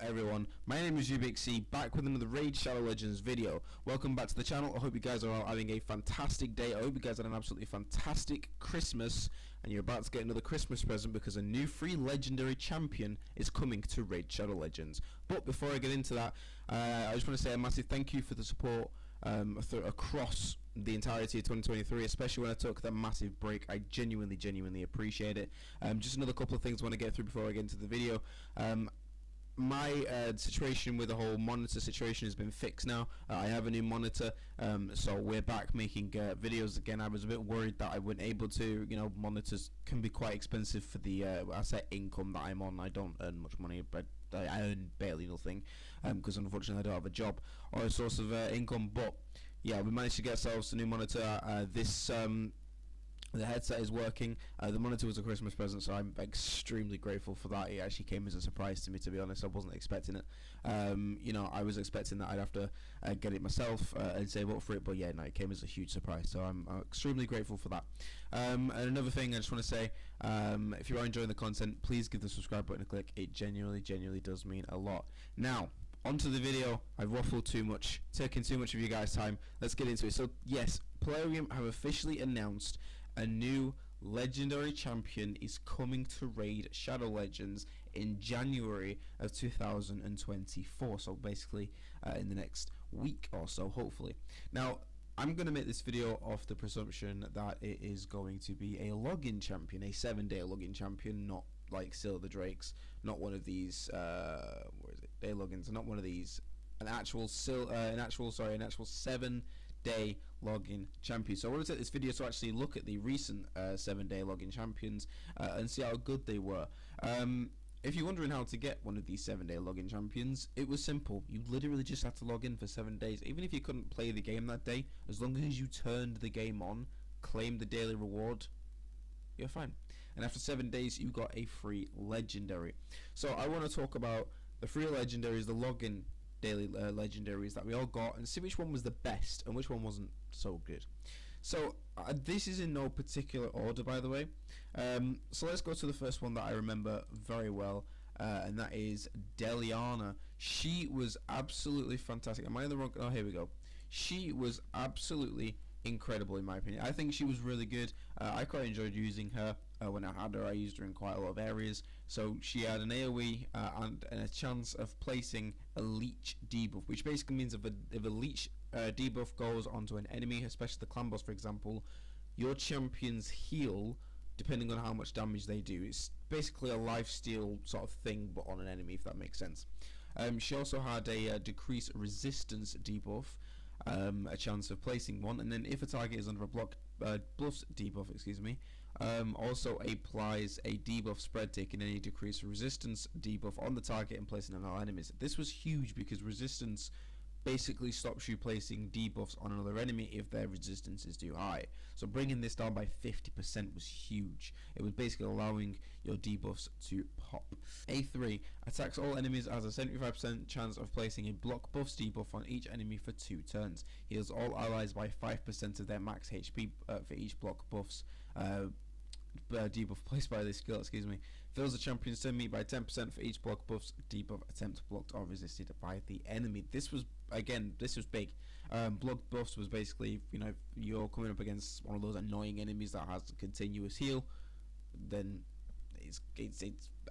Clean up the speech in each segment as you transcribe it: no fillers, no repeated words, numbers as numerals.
everyone, my name is UBXC, back with another Raid Shadow Legends video. Welcome back to the channel. I hope you guys are all having a fantastic day. I hope you guys had an absolutely fantastic Christmas, and you're about to get another Christmas present because a new free legendary champion is coming to Raid Shadow Legends. But before I get into that, I just want to say a massive thank you for the support across the entirety of 2023, especially when I took that massive break. I genuinely appreciate it. Just another couple of things I want to get through before I get into the video. My situation with the whole monitor situation has been fixed now. I have a new monitor, so we're back making videos again. I was a bit worried that I wasn't able to. You know, monitors can be quite expensive for the I say income that I'm on. I don't earn much money, but I earn barely nothing because unfortunately I don't have a job or a source of income. But yeah, we managed to get ourselves a new monitor. The headset is working. The monitor was a Christmas present, so I'm extremely grateful for that. It actually came as a surprise to me, to be honest. I wasn't expecting it. You know, I was expecting that I'd have to get it myself and save up for it, but yeah, no, it came as a huge surprise, so I'm extremely grateful for that. And another thing I just want to say, if you are enjoying the content, please give the subscribe button a click. It genuinely does mean a lot. Now, onto the video. I've waffled too much, taking too much of you guys' time. Let's get into it. So yes, Plarium have officially announced a new legendary champion is coming to Raid Shadow Legends in January of 2024. So basically in the next week or so, hopefully. Now, I'm going to make this video off the presumption that it is going to be a login champion, a 7-day login champion, not like Still the Drakes, not one of these where is it, day logins, not one of these, an actual 7-day login champion. So I want to take this video to actually look at the recent 7-day login champions and see how good they were. If you're wondering how to get one of these 7-day login champions, it was simple. You literally just had to log in for 7 days. Even if you couldn't play the game that day, as long as you turned the game on, claimed the daily reward, you're fine. And after 7 days, you got a free legendary. So I want to talk about the free legendaries, the login daily legendaries that we all got, and see which one was the best and which one wasn't so good. So this is in no particular order, by the way. So let's go to the first one that I remember very well, and that is Liana. She was absolutely fantastic. Am I in the wrong? Oh, here we go. She was absolutely incredible in my opinion. I think she was really good. I quite enjoyed using her. When I had her, I used her in quite a lot of areas. So she had an AoE and a chance of placing a leech debuff, which basically means if a leech debuff goes onto an enemy, especially the clan boss for example, your champions heal depending on how much damage they do. It's basically a lifesteal sort of thing, but on an enemy, if that makes sense. She also had a decreased resistance debuff, a chance of placing one, and then if a target is under a buffs debuff, excuse me, also applies a debuff spread, taking any decreased resistance debuff on the target and placing it on all enemies. This was huge because resistance basically stops you placing debuffs on another enemy if their resistance is too high. So bringing this down by 50% was huge. It was basically allowing your debuffs to pop. A3 attacks all enemies, has a 75% chance of placing a block buffs debuff on each enemy for 2 turns. Heals all allies by 5% of their max HP for each block buffs debuff placed by this skill, excuse me. Fills the champion's turn meat by 10% for each block buffs debuff attempt blocked or resisted by the enemy. This was, again, this was big. Block buffs was basically, you know, if you're coming up against one of those annoying enemies that has a continuous heal, then it's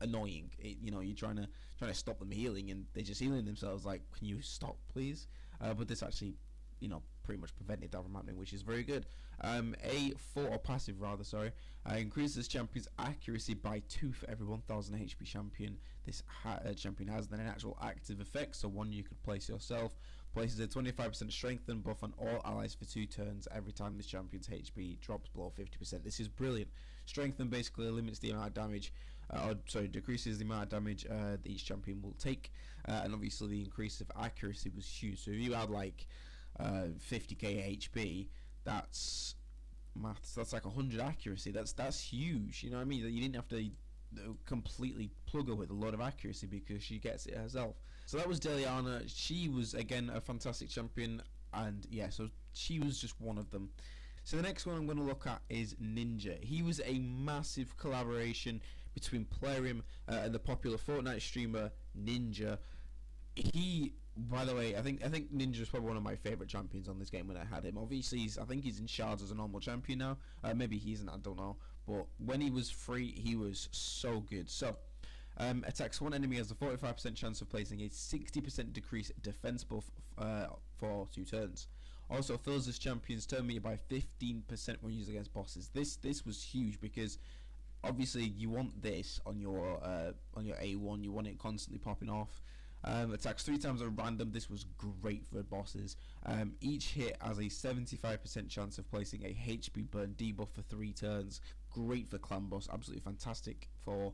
annoying. You know, you're trying to stop them healing and they're just healing themselves. Like, can you stop, please? But this actually, you know, pretty much prevented that from happening, which is very good. A4 or passive rather, sorry, increases champion's accuracy by 2 for every 1000 HP champion this champion has. Then an actual active effect, so one you could place yourself, places a 25% strengthen buff on all allies for 2 turns every time this champion's HP drops below 50%. This is brilliant. Strengthen basically limits the amount of damage, decreases the amount of damage that each champion will take, and obviously the increase of accuracy was huge. So if you had like 50k HP, that's like 100 accuracy. That's huge. You know what I mean? You didn't have to completely plug her with a lot of accuracy because she gets it herself. So that was Liana. She was again a fantastic champion, and yeah, so she was just one of them. So the next one I'm going to look at is Ninja. He was a massive collaboration between Plarium and the popular Fortnite streamer Ninja. He, by the way, I think Ninja is probably one of my favorite champions on this game when I had him. Obviously, I think he's in shards as a normal champion now. Maybe he isn't, I don't know. But when he was free, he was so good. So, attacks one enemy has a 45% chance of placing a 60% decrease defense buff for 2 turns. Also fills this champion's turn meter by 15% when used against bosses. This was huge because obviously you want this on your A1. You want it constantly popping off. Attacks 3 times at random. This was great for bosses. Each hit has a 75% chance of placing a HP burn debuff for 3 turns. Great for clan boss. Absolutely fantastic for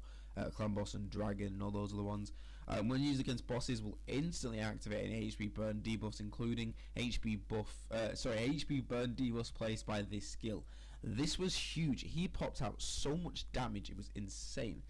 clan boss and dragon and all those other ones. When used against bosses, will instantly activate an HP burn debuffs, including HP burn debuffs placed by this skill. This was huge. He popped out so much damage, it was insane.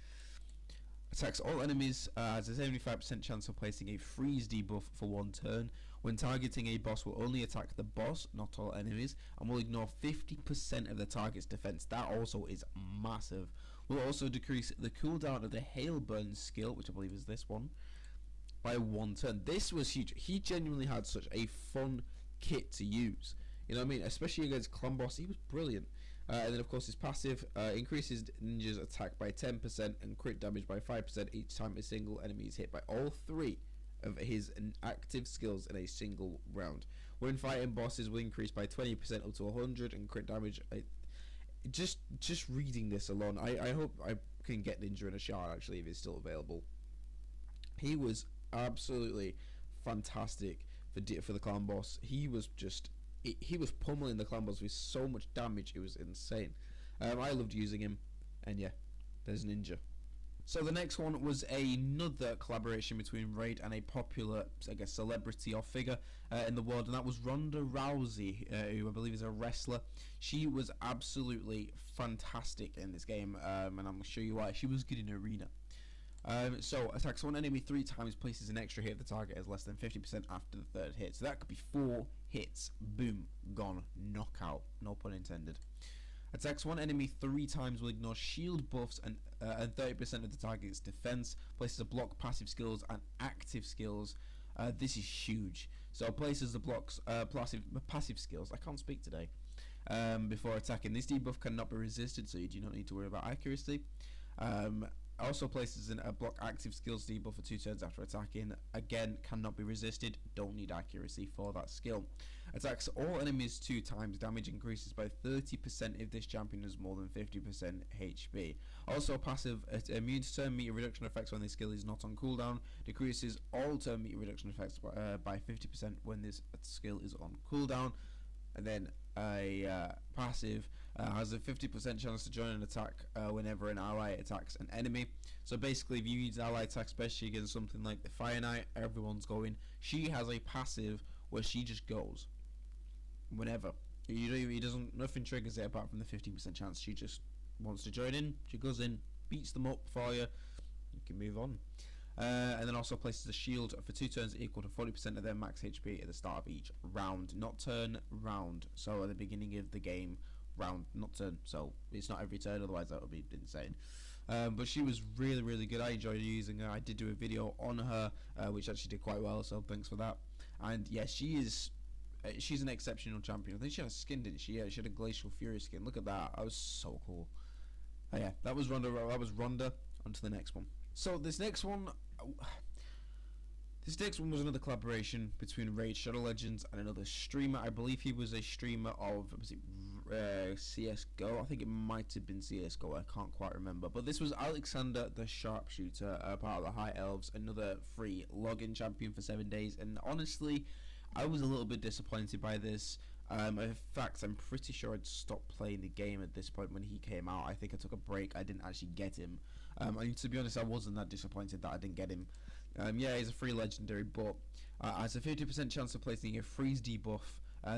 Attacks all enemies, has a 75% chance of placing a freeze debuff for 1 turn. When targeting a boss, will only attack the boss, not all enemies, and will ignore 50% of the target's defense. That also is massive. Will also decrease the cooldown of the hail burn skill, which I believe is this one, by 1 turn. This was huge. He genuinely had such a fun kit to use. You know what I mean? Especially against clan boss, he was brilliant. And then of course his passive increases Ninja's attack by 10% and crit damage by 5% each time a single enemy is hit by all 3 of his active skills in a single round. When fighting bosses, will increase by 20% up to 100 and crit damage. Just reading this alone, I hope I can get Ninja in a shard actually if it's still available. He was absolutely fantastic for the clan boss. He was pummeling the clan boss with so much damage, it was insane. I loved using him, and yeah, there's Ninja. So the next one was another collaboration between Raid and a popular, I guess, celebrity or figure in the world, and that was Ronda Rousey, who I believe is a wrestler. She was absolutely fantastic in this game, and I'm going to show you why. She was good in Arena. So attacks one enemy 3 times, places an extra hit if the target is less than 50% after the 3rd hit. So that could be 4 hits, boom, gone, knockout, no pun intended. Attacks one enemy 3 times, will ignore shield buffs and 30% of the target's defense. Places a block passive skills and active skills. This is huge. So places the blocks passive skills. I can't speak today. Before attacking. This debuff cannot be resisted, so you do not need to worry about accuracy. Also places in a block active skills debuff for 2 turns after attacking. Again, cannot be resisted. Don't need accuracy for that skill. Attacks all enemies 2 times. Damage increases by 30% if this champion has more than 50% HP. Also passive immune to turn meter reduction effects when this skill is not on cooldown. Decreases all turn meter reduction effects by 50% when this skill is on cooldown. And then a passive has a 50% chance to join an attack whenever an ally attacks an enemy. So basically, if you use ally attack, especially against something like the Fire Knight, everyone's going. She has a passive where she just goes whenever. Nothing triggers it apart from the 15% chance. She just wants to join in. She goes in, beats them up for you. You can move on. And then also places a shield for 2 turns equal to 40% of their max HP at the start of each round. Not turn, round. So at the beginning of the game, round, not turn. So it's not every turn, otherwise that would be insane. But she was really, really good. I enjoyed using her. I did do a video on her, which actually did quite well, so thanks for that. And yeah, she's an exceptional champion. I think she had a skin, didn't she? Yeah, she had a Glacial Fury skin. Look at that. That was so cool. Yeah, that was Ronda. On to the next one. So this next one was another collaboration between Raid Shadow Legends and another streamer. I believe he was a streamer of CSGO. I think it might have been CSGO. I can't quite remember. But this was Alexander the Sharpshooter, part of the High Elves, another free login champion for 7 days. And honestly, I was a little bit disappointed by this. In fact, I'm pretty sure I'd stopped playing the game at this point when he came out. I think I took a break. I didn't actually get him. And to be honest, I wasn't that disappointed that I didn't get him. Yeah, he's a free legendary, but has a 50% chance of placing a freeze debuff.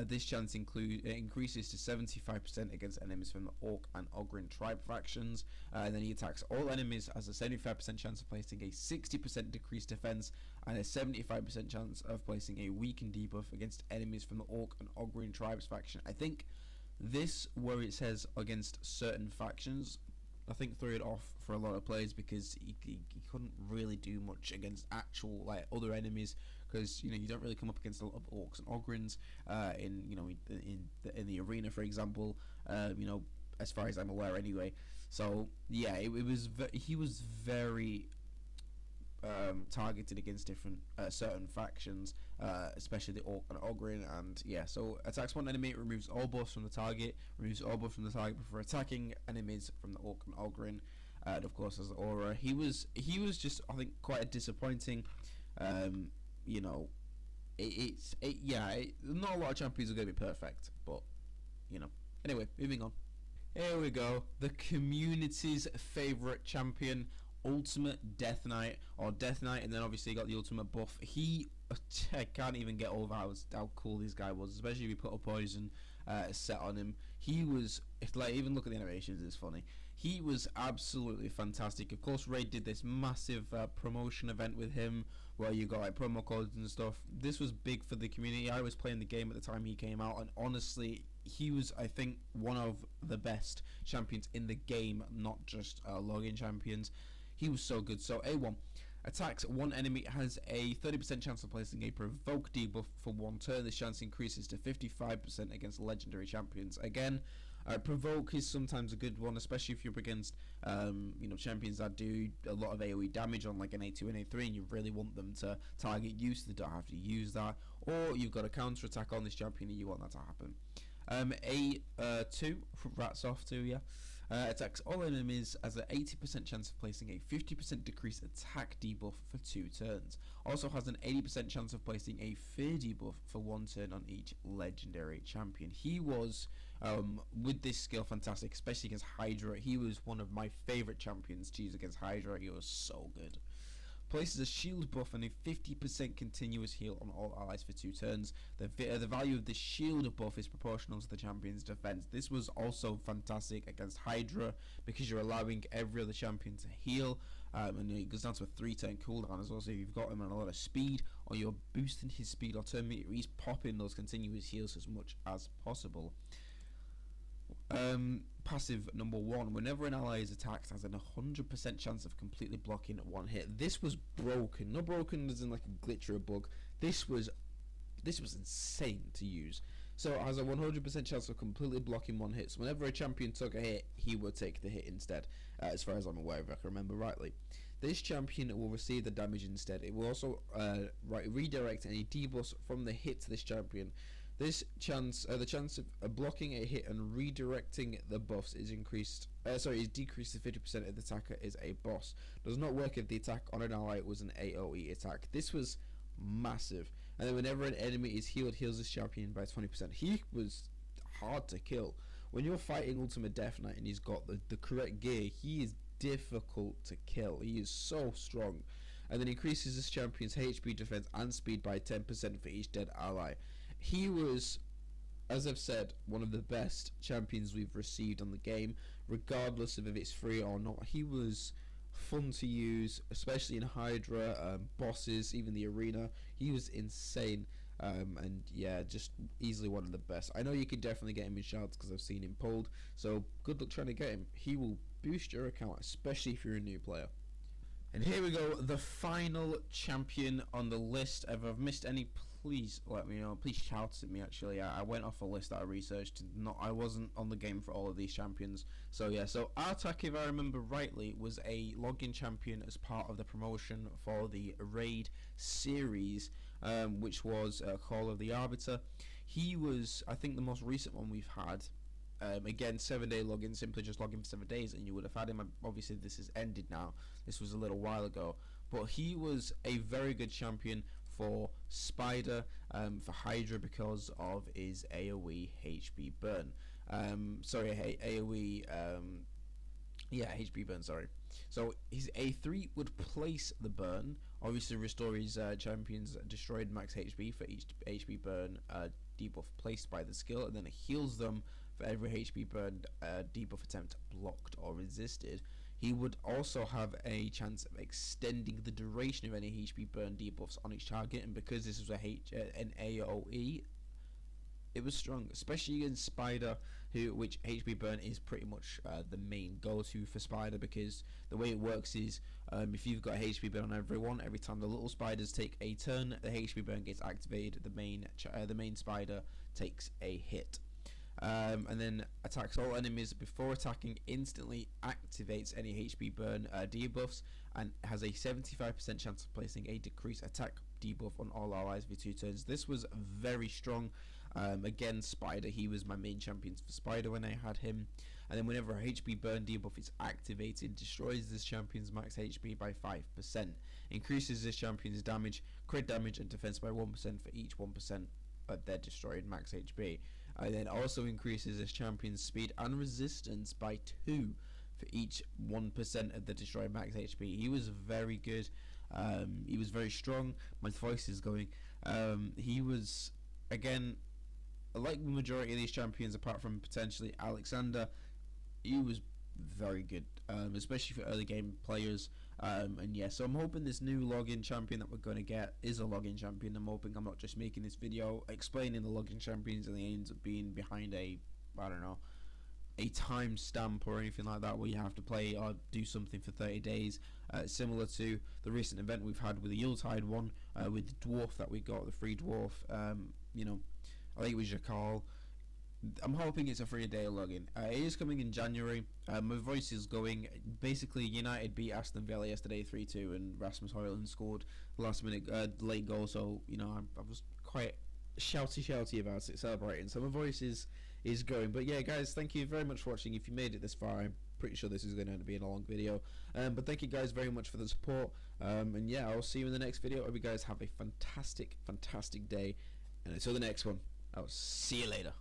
This chance increases to 75% against enemies from the Orc and Ogryn tribe factions. And then he attacks all enemies, has a 75% chance of placing a 60% decreased defense and a 75% chance of placing a weakened debuff against enemies from the Orc and Ogryn tribes faction. I think this, where it says against certain factions, I think threw it off for a lot of players because he couldn't really do much against actual like other enemies, because you don't really come up against a lot of orcs and ogrins in the arena, for example. As far as I'm aware, anyway. So yeah, he was very targeted against different certain factions, especially the Orc and Ogrin, and yeah. So attacks one enemy, it removes all buffs from the target, removes all buffs from the target before attacking enemies from the Orc and Ogrin, and of course as the aura. He was just, I think, quite a disappointing. Um, you know, not a lot of champions are going to be perfect, but Anyway, moving on. Here we go. The community's favorite champion, Ultimate Death Knight, or Death Knight, and then obviously you got the ultimate buff. I can't even get over how cool this guy was, especially if you put a poison set on him. He was, even look at the animations, it's funny. He was absolutely fantastic. Of course, Raid did this massive promotion event with him where you got like promo codes and stuff. This was big for the community. I was playing the game at the time he came out, and honestly, he was, I think, one of the best champions in the game, not just login champions. He was so good. So A1 attacks one enemy, has a 30% chance of placing a provoke debuff for one turn. This chance increases to 55% against legendary champions. Again, provoke is sometimes a good one, especially if you're up against champions that do a lot of AoE damage on like an A2 and A3, and you really want them to target you, so they don't have to use that. Or you've got a counter attack on this champion and you want that to happen. A2 rats off to you. Attacks all enemies, has an 80% chance of placing a 50% decreased attack debuff for 2 turns. Also has an 80% chance of placing a fear debuff for 1 turn on each legendary champion. He was, with this skill, fantastic, especially against Hydra. He was one of my favourite champions to use against Hydra. He was so good. Places a shield buff and a 50% continuous heal on all allies for 2 turns. The value of the shield buff is proportional to the champion's defense. This was also fantastic against Hydra because you're allowing every other champion to heal, and it goes down to a 3-turn cooldown as well. So if you've got him on a lot of speed, or you're boosting his speed or turn meter, he's popping those continuous heals as much as possible. Passive number 1. Whenever an ally is attacked, has an 100% chance of completely blocking one hit. This was broken. Not broken as in like a glitch or a bug. This was insane to use. So it has a 100% chance of completely blocking one hit. So whenever a champion took a hit, he would take the hit instead, as far as I'm aware, if I can remember rightly. This champion will receive the damage instead. It will also redirect any debuffs from the hit to this champion. This chance, the chance of blocking a hit and redirecting the buffs is increased. Is decreased to 50% if the attacker is a boss. Does not work if the attack on an ally was an AoE attack. This was massive. And then whenever an enemy is healed, heals this champion by 20%. He was hard to kill. When you're fighting Ultimate Death Knight and he's got the correct gear, he is difficult to kill. He is so strong. And then increases this champion's HP, defense, and speed by 10% for each dead ally. He was, as I've said, one of the best champions we've received on the game, regardless of if it's free or not. He was fun to use, especially in Hydra, bosses, even the arena. He was insane, and yeah, just easily one of the best. I know you could definitely get him in Shards because I've seen him pulled, so good luck trying to get him. He will boost your account, especially if you're a new player. And here we go, the final champion on the list. If I've missed any, please let me know. Please shout at me. Actually, I went off a list that I researched. I wasn't on the game for all of these champions. So yeah, so Arak, if I remember rightly, was a login champion as part of the promotion for the Raid series, which was Call of the Arbiter. He was, I think, the most recent one we've had. Again, 7-day login, simply just log in for 7 days and you would have had him. Obviously this has ended now, this was a little while ago, but he was a very good champion for Spider, for Hydra, because of his AoE HP burn. AoE, HP burn, sorry. So his A3 would place the burn, obviously restore his champion's destroyed max HP for each HP burn debuff placed by the skill, and then it heals them for every HP burn debuff attempt blocked or resisted. He would also have a chance of extending the duration of any HP burn debuffs on each target, and because this was an AoE, it was strong, especially against Spider, which HP Burn is pretty much the main go-to for Spider, because the way it works is if you've got a HP Burn on everyone, every time the little spiders take a turn, the HP Burn gets activated. The main Spider takes a hit. And then attacks all enemies before attacking, instantly activates any HP Burn debuffs, and has a 75% chance of placing a decreased attack debuff on all allies for 2 turns. This was very strong. Again, Spider, he was my main champion for Spider when I had him. And then whenever a HP Burn debuff is activated, destroys this champion's max HP by 5%, increases this champion's damage, crit damage, and defense by 1% for each 1% of their destroyed max HP. And then also increases this champion's speed and resistance by 2 for each 1% of the destroyed max HP. He was very good. He was very strong. My voice is going. He was, again, like the majority of these champions, apart from potentially Alexander, he was very good, especially for early game players. And yeah, so I'm hoping this new login champion that we're going to get is a login champion. I'm hoping I'm not just making this video explaining the login champions and they ends up being behind a, I don't know, a time stamp or anything like that, where you have to play or do something for 30 days, similar to the recent event we've had with the Yuletide one, with the dwarf that we got, the free dwarf. You know, I think it was Jakal. I'm hoping it's a 3-day login. It is coming in January. My voice is going. Basically, United beat Aston Villa yesterday 3-2, and Rasmus Højlund scored last minute late goal. So you know, I was quite shouty about it, celebrating. So my voice is going. But yeah, guys, thank you very much for watching. If you made it this far, I'm pretty sure this is going to end up being a long video. But thank you guys very much for the support. And yeah, I'll see you in the next video. I hope you guys have a fantastic day. And until the next one, I'll see you later.